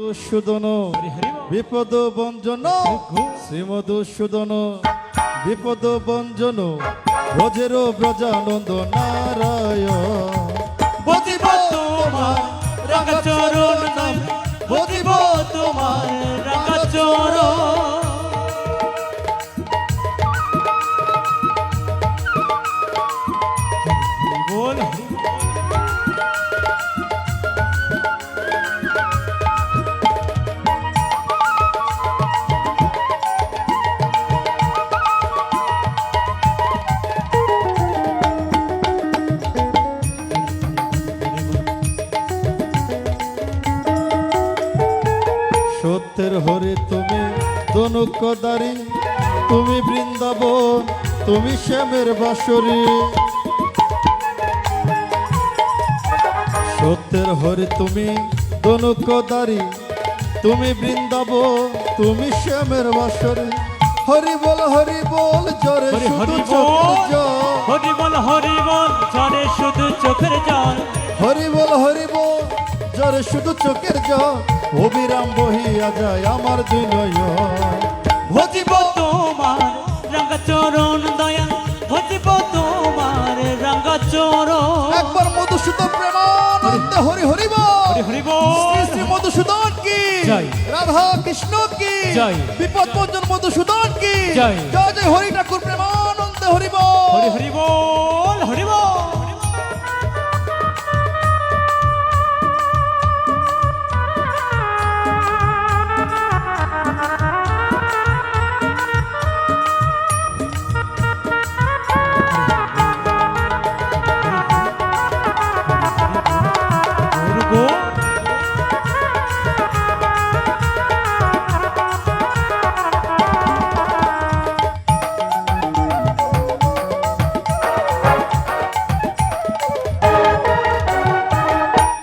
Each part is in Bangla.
মধুসূদন বিপদ ভঞ্জন শ্রীমধুসূদন বিপদ ভঞ্জন ব্রজের ব্রজানন্দ নারায়ণ। বুঝিব তোমার রাঙা চরণ নাম, বুঝিব তোমার রাঙা চরণ। বল সত্যের হরে তুমি দনুকদারি, তুমি বৃন্দাবন, তুমি শ্যামের বাঁশরী। সত্যের হরে তুমি দনুকদারি, তুমি বৃন্দাবন, তুমি শ্যামের বাঁশরী। হরি বল জরে শুধু চোখের জল, হরি বল জরে শুধু চোখের জল। হরি বল জরে শুধু চোখের জল, অবিরাম বহিয়া যায় আমার দুই নয়ন। ভজিব তোমার রাঙা চরণ দয়া, ভজিব তোমার রাঙা চরণ। একবার মধুসূদন প্রেমানন্দে হরি হরি বল। হরি হরি বল। শ্রী শ্রী মধুসূদন কি জয়। রাধা কৃষ্ণ কি জয়। বিপদ ভঞ্জন মধুসূদন কি জয়। জয় জয় হরি ঠাকুর প্রেমানন্দে হরি বল। হরি হরি বল, হরি বল।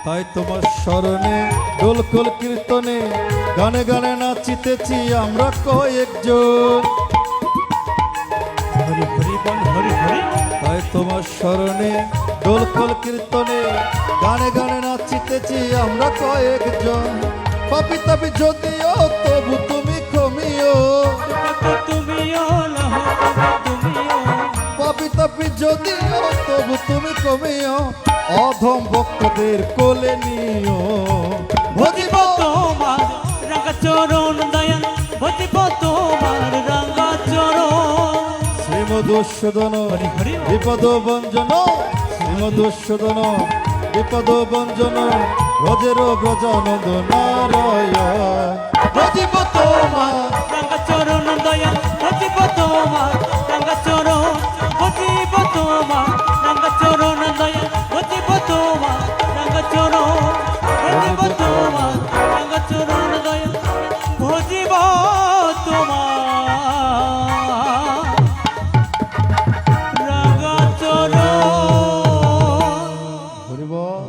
তাই তোমার স্মরণে দোলকোল কীর্তনে গানে গানে নাচিতেছি আমরা কয়েকজন। হরি হরি বল, হরি হরি। তাই তোমার স্মরণে দোলকোল কীর্তনে গানে গানে নাচিতেছি আমরা কয়েকজন। পাপি তাপি যদিও তবু তুমি ক্ষমিও, তুমিও লহ, তুমিও। পাপি তাপি যদিও তবু তুমি ক্ষমিও, অধম ভক্তদের কোলে নিও। ভজিব তোমার রাঙা চরণ দয়াল, ভজিব তোমার রাঙা চরণ। শ্রীমধুসূদন হরি হরি। বিপদ ভঞ্জন শ্রীমধুসূদন বিপদ ভঞ্জন ব্রজের ব্রজানন্দ নারায়ণ। ভজিব তোমার রাঙা চরণ দয়াল, ভজিব তোমার রাঙা চরণ। ভজিব তোমার রাঙা চরণ দয়াল, ভজিব তোমার রাঙা চরণ। ভজিব তোমার রাঙা চরণ দয়াল, ভজিব তোমার রাঙা চরণ। হরি বল।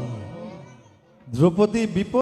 দ্রৌপদী বিপদ